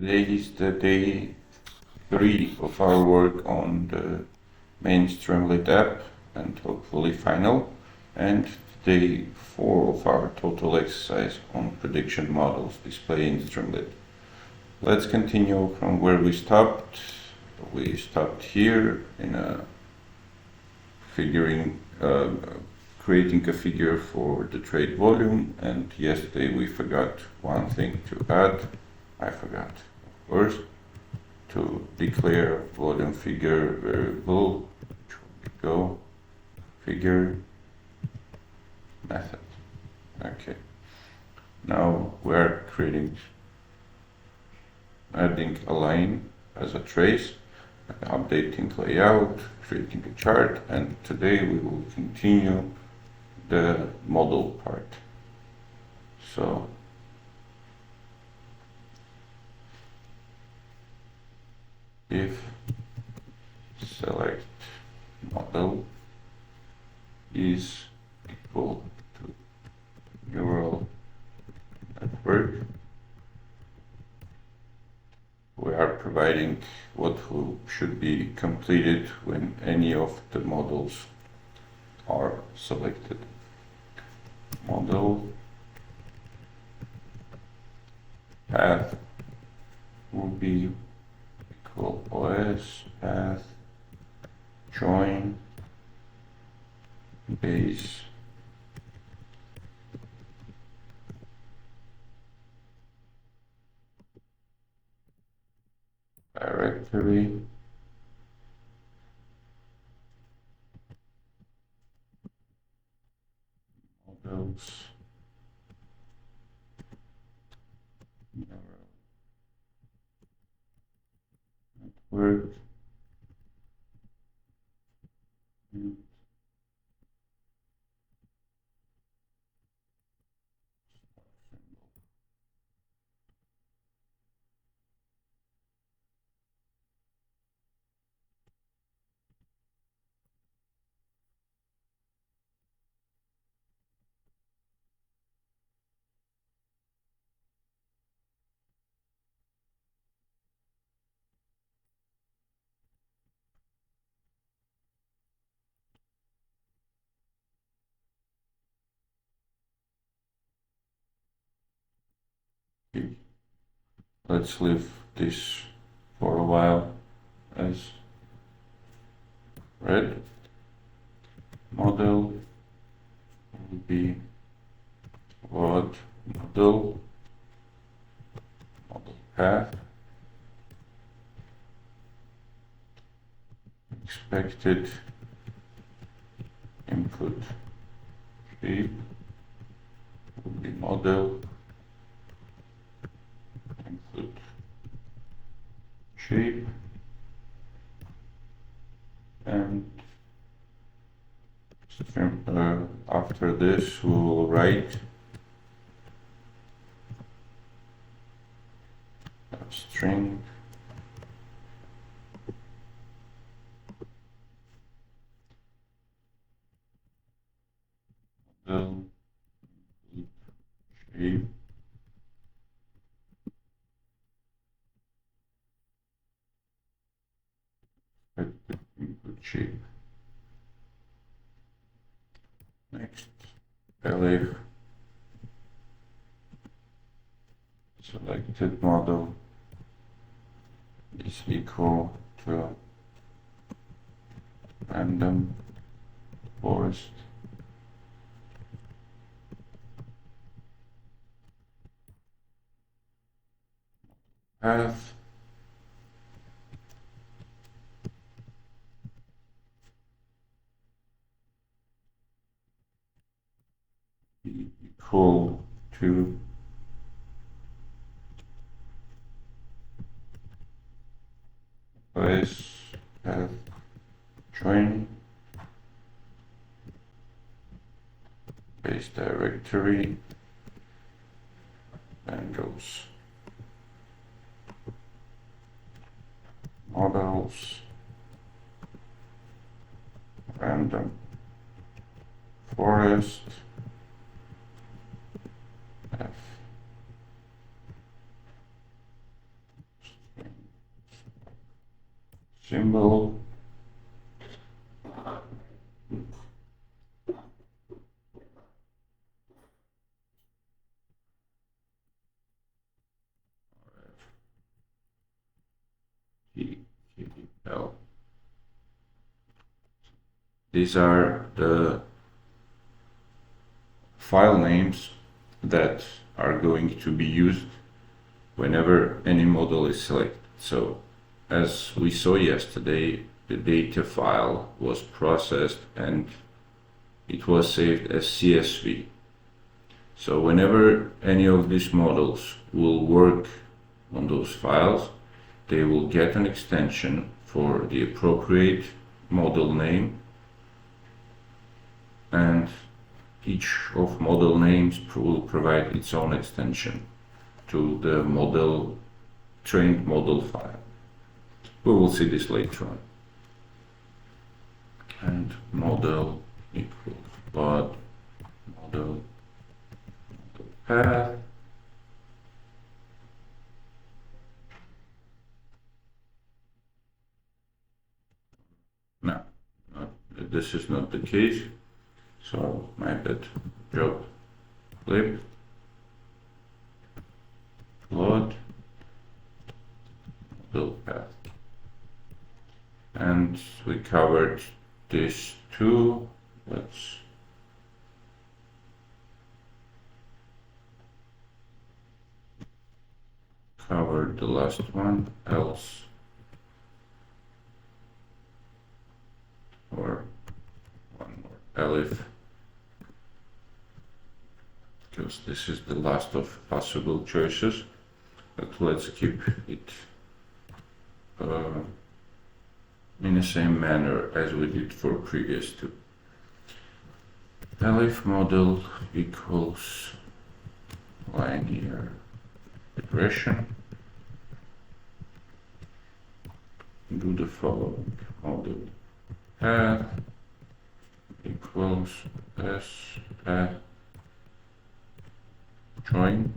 Today is the day 3 of our work on the main Streamlit app and hopefully final, and day 4 of our total exercise on prediction models display in Streamlit. Let's continue from where we stopped. We stopped here in creating a figure for the trade volume, and yesterday we forgot one thing to add. I forgot, of course, to declare volume figure variable, which will go figure method. Okay. Now we're adding a line as a trace, updating layout, creating a chart, and today we will continue the model part. So if select model is equal to neural network, we are providing what should be completed when any of the models are selected. Model path will be equal OS path join base directory models neural network and let's leave this for a while as red. Model will be what model path expected input shape will be model input shape, and after this we will write a string model shape input shape. Next, elif selected model is equal to random forest path equal to OS path join base directory and goes models random forest f symbol. TKL. These are the file names that are going to be used whenever any model is selected. So as we saw yesterday, the data file was processed and it was saved as CSV. So whenever any of these models will work on those files, they will get an extension for the appropriate model name, and each of model names will provide its own extension to the model trained model file. We will see this later on. And model equals but model path. No, this is not the case. So my bad. Job flip load model path. And we covered this too. Let's cover the last one, else, or one more, elif, because this is the last of possible choices, but let's keep it in the same manner as we did for previous two. Elif model equals linear regression. Do the following: model path equals s path join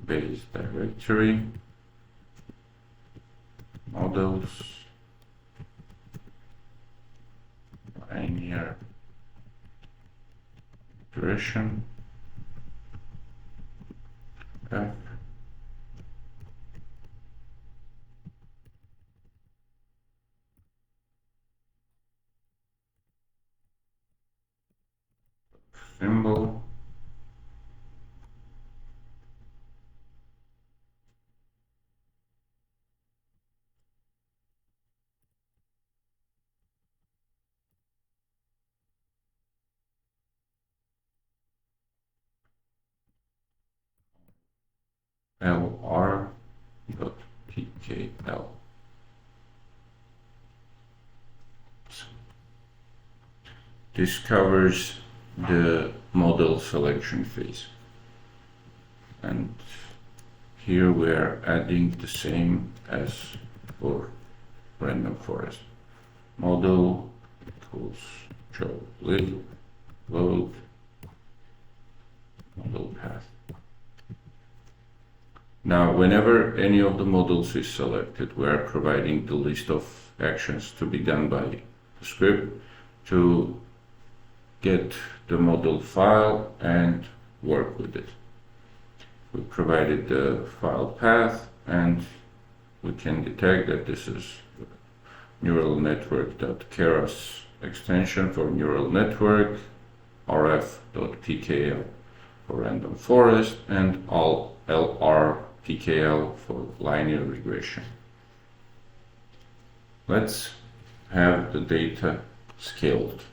base directory models linear regression f symbol lr.pkl. This covers the model selection phase, and here we are adding the same as for random forest. Model equals show load model path. Now, whenever any of the models is selected, we are providing the list of actions to be done by the script to get the model file and work with it. We provided the file path, and we can detect that this is neural network.keras extension for neural network, rf.pkl for random forest, and all lr.pkl for linear regression. Let's have the data scaled.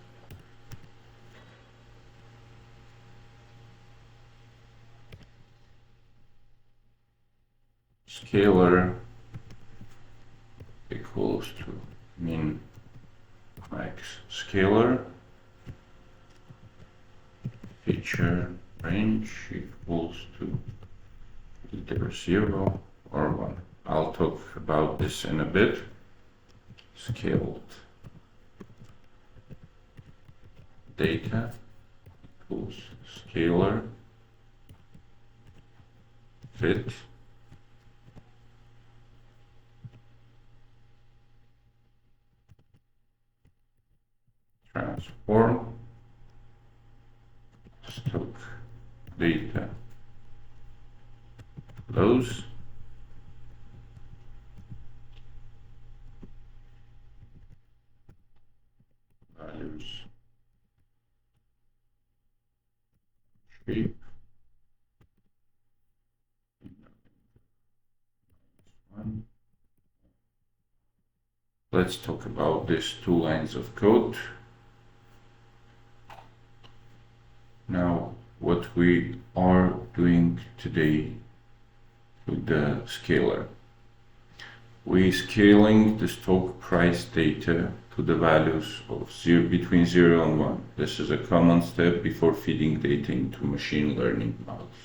Scalar equals to min max scalar, feature range equals to either 0 or 1. I'll talk about this in a bit. Scaled data equals scalar fit form, stock data flows, values shape, one. Let's talk about these 2 lines of code. Now, what we are doing today with the scaler, we're scaling the stock price data to the values of between 0 and 1. This is a common step before feeding data into machine learning models.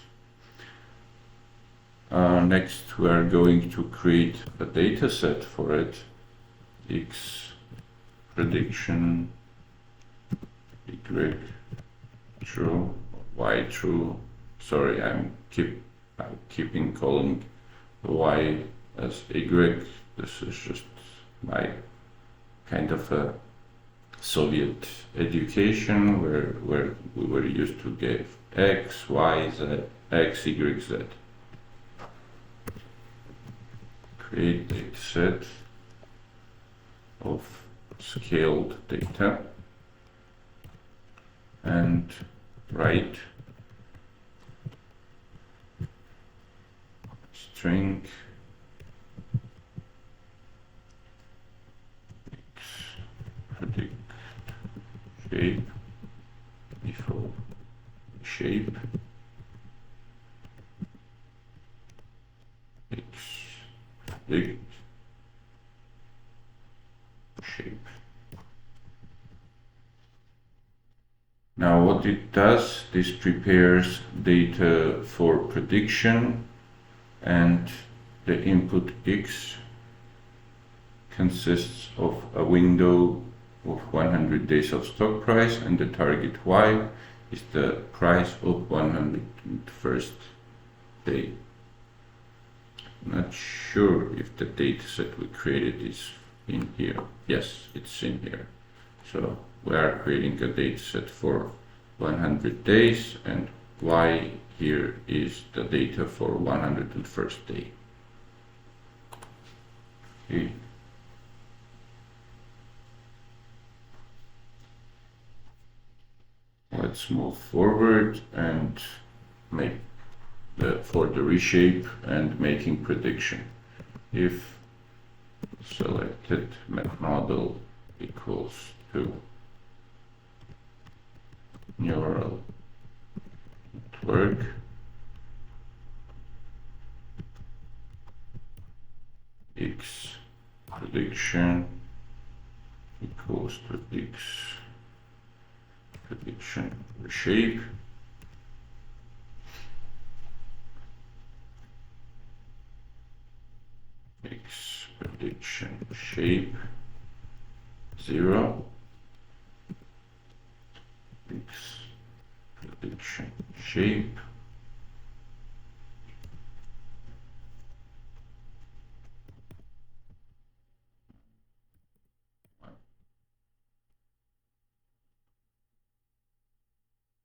Next, we are going to create a data set for it. X prediction, Y true, Y true. Sorry, I'm keeping calling Y as Y. This is just my kind of a Soviet education where we were used to give X, Y, Z, X, Y, Z. Create data set of scaled data and write string X predict shape default shape X predict shape. Now what it does, this prepares data for prediction, and the input X consists of a window of 100 days of stock price, and the target Y is the price of 101st day. Not sure if the dataset we created is in here. Yes, it's in here. So we are creating a dataset for 100 days, and Y here is the data for 101st day. Okay. Let's move forward and make for the reshape and making prediction. If selected model equals to neural network X prediction equals to X prediction reshape, X prediction shape 0, X prediction shape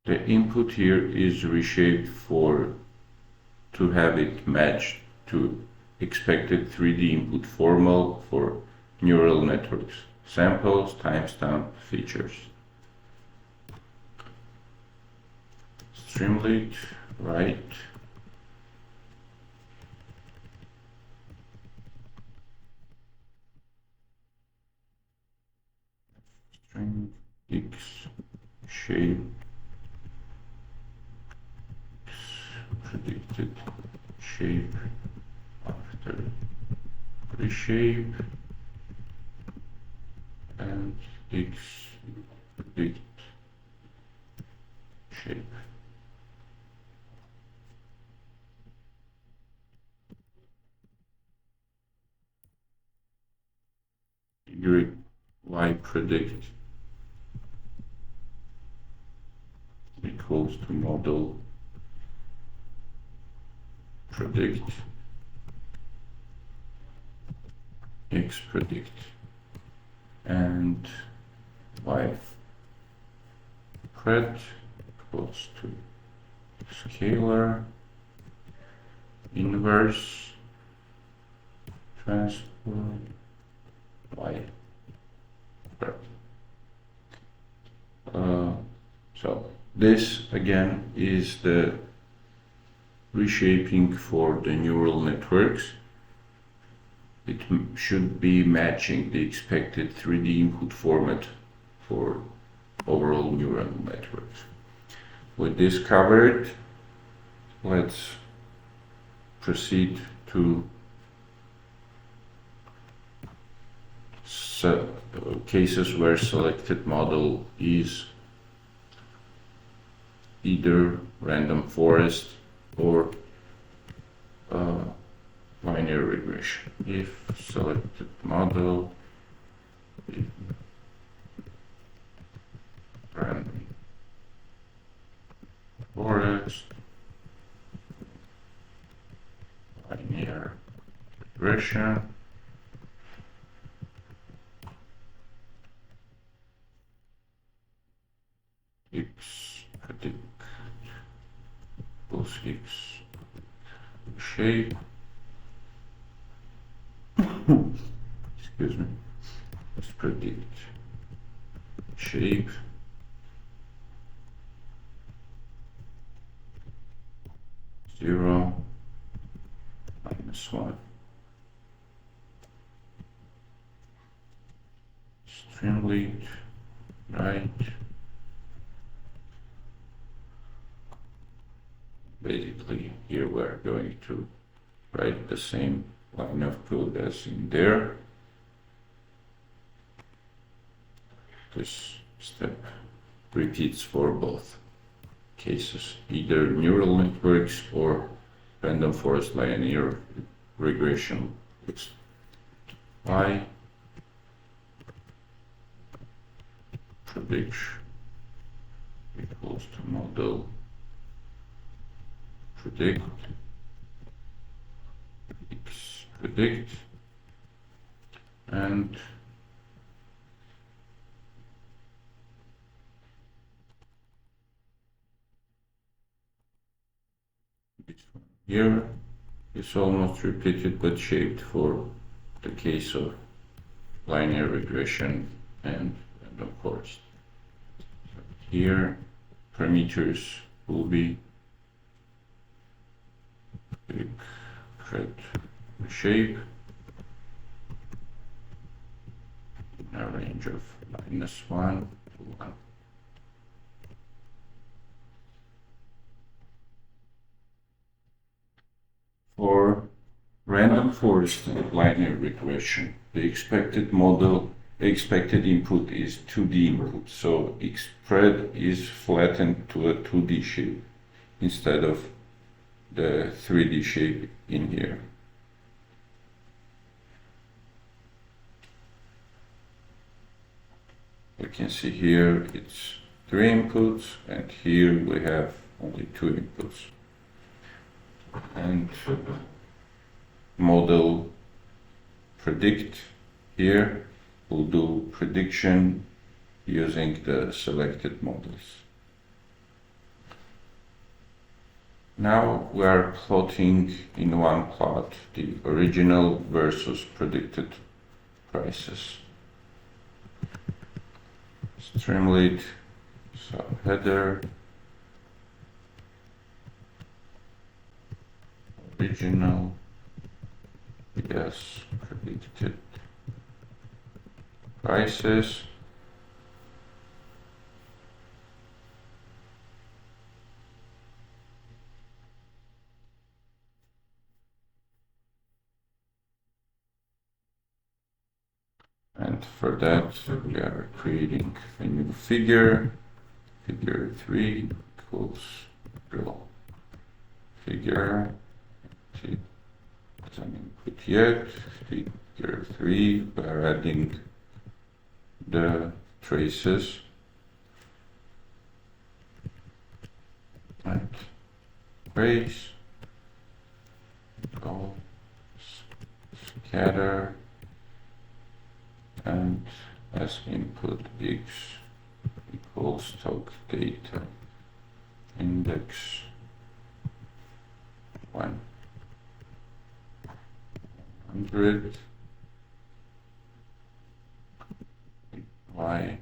the input here is reshaped to have it matched to expected 3D input formal for neural networks, samples, timestamp, features. Streamlit, write string X shape X predicted shape after reshape and X predict shape. Y predict equals to model predict X predict, and Y spread equals to scalar inverse transpose y. So this again is the reshaping for the neural networks. It should be matching the expected 3D input format for overall neural networks. With this covered, let's proceed to cases where selected model is either random forest or linear regression. If selected model is random forest, linear regression, x predict equals x shape. Excuse me. Let's predict shape (0) -1. Streamlit right. Basically, here we're going to write the same line of code as in there. This step repeats for both cases, either neural networks or random forest linear regression. Y prediction equals to model predict x predict, and this one here is almost repeated but shaped for the case of linear regression and random forest. Here parameters will be create shape in a range of -1 to 1. For random forest and linear regression, the expected input is 2D input, so X spread is flattened to a 2D shape instead of the 3D shape in here. You can see here it's 3 inputs, and here we have only 2 inputs. And model predict here will do prediction using the selected models. Now we are plotting in one plot the original versus predicted prices. Streamlit subheader, original, yes, predicted prices. And for that, we are creating a new figure. Figure 3 equals real figure. It doesn't input yet. Figure 3, we are adding the traces. And trace, go, scatter, and as input x equals equals stock data index 100 y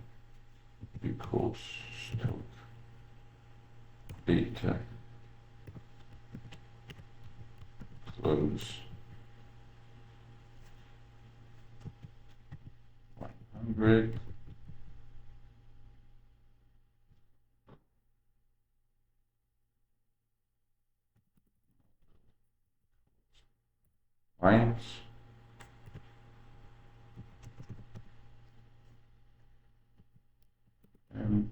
equals stock data close 100 lines and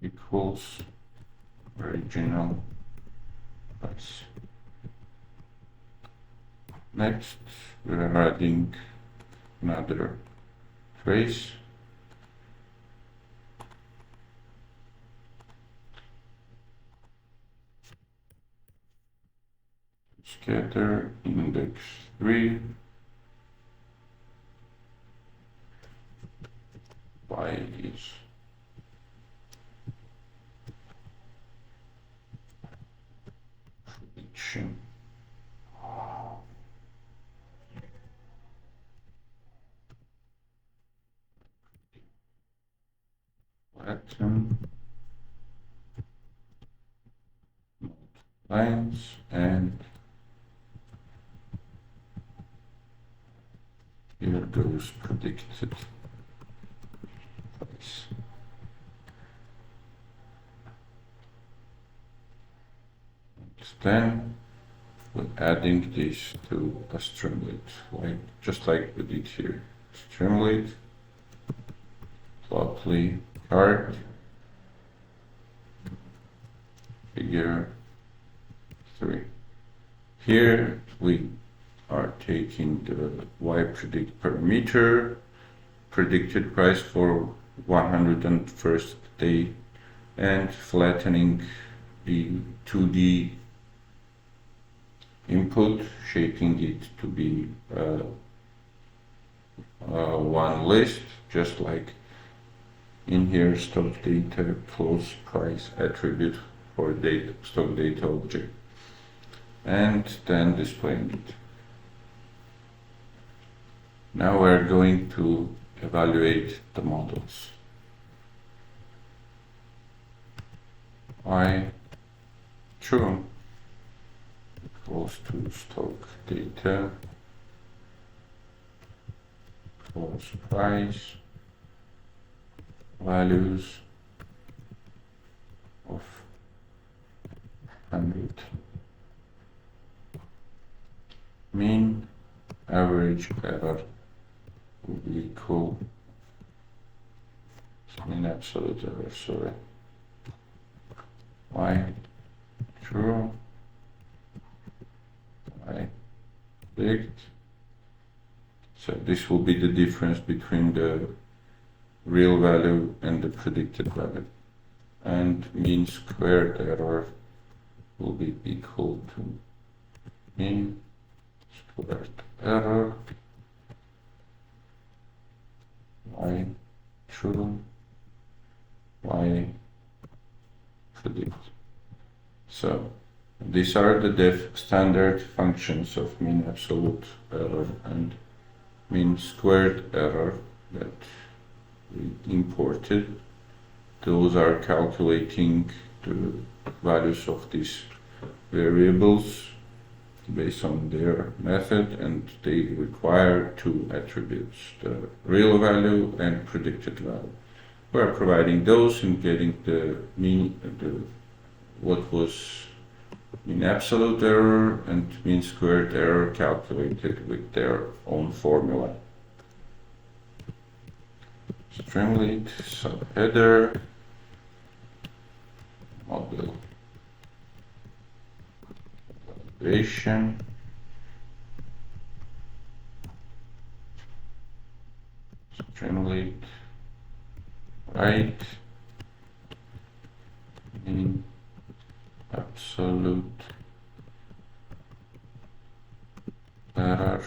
equals original price. Next, we are adding another trace. Scatter index 3 y is prediction. Flatten lines and here goes predicted price. Then we're adding this to a Streamlit, just like we did here. Streamlit, plotly chart, figure 3. Here we are taking the y predict parameter, predicted price for 101st day, and flattening the 2D input, shaping it to be one list, just like in here stock data close price attribute for data stock data object, and then displaying it. Now we're going to evaluate the models. Y true equals to stock data close price values of 100. Mean average error will be equal, mean absolute error, sorry, y true, y predict. So this will be the difference between the real value and the predicted value, and mean squared error will be equal to mean squared error y true y predict. So these are the standard functions of mean absolute error and mean squared error that we imported. Those are calculating the values of these variables based on their method, and they require two attributes, the real value and predicted value. We are providing those and getting the mean, what was mean absolute error and mean squared error calculated with their own formula. Streamlit subheader model validation, Streamlit right mean absolute error.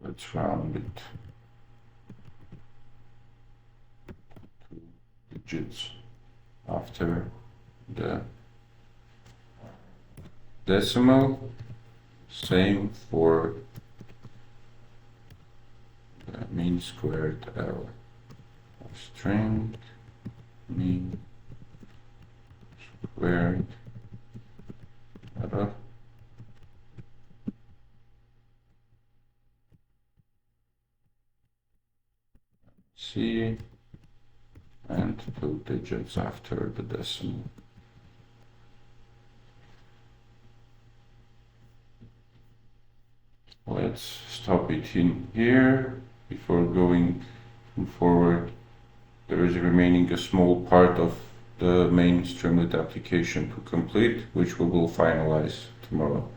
Let's round it to digits after the decimal. Same for the mean squared error. String mean squared error. C and 2 digits after the decimal. Let's stop it in here. Before going forward, there is remaining a small part of the main Streamlit application to complete, which we will finalize tomorrow.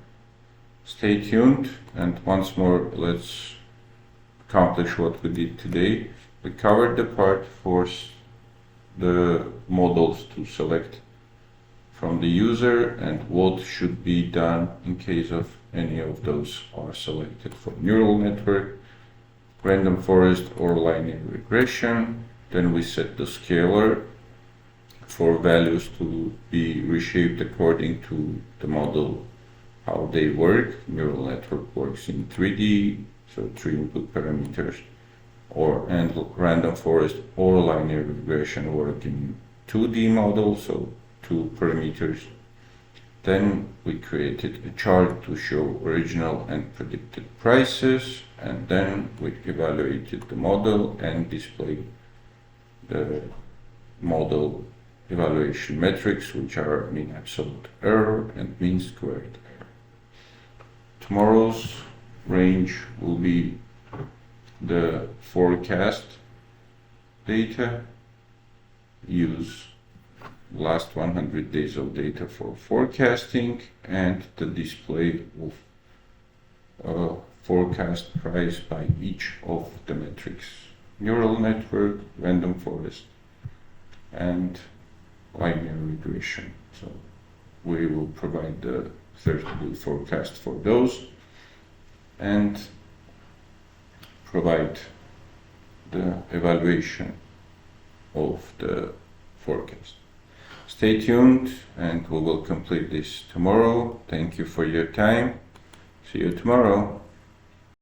Stay tuned, and once more, let's accomplish what we did today. We covered the part for the models to select from the user and what should be done in case of any of those are selected for neural network, random forest, or linear regression. Then we set the scaler for values to be reshaped according to the model, how they work. Neural network works in 3D, so 3 input parameters, and random forest or linear regression work in 2D model, so 2 parameters. Then we created a chart to show original and predicted prices, and then we evaluated the model and displayed the model evaluation metrics, which are mean absolute error and mean squared error. Tomorrow's range will be the forecast data. Use last 100 days of data for forecasting, and the display of forecast price by each of the metrics: neural network, random forest, and linear regression. So we will provide the 30-day forecast for those and provide the evaluation of the forecast. Stay tuned, and we will complete this tomorrow. Thank you for your time. See you tomorrow.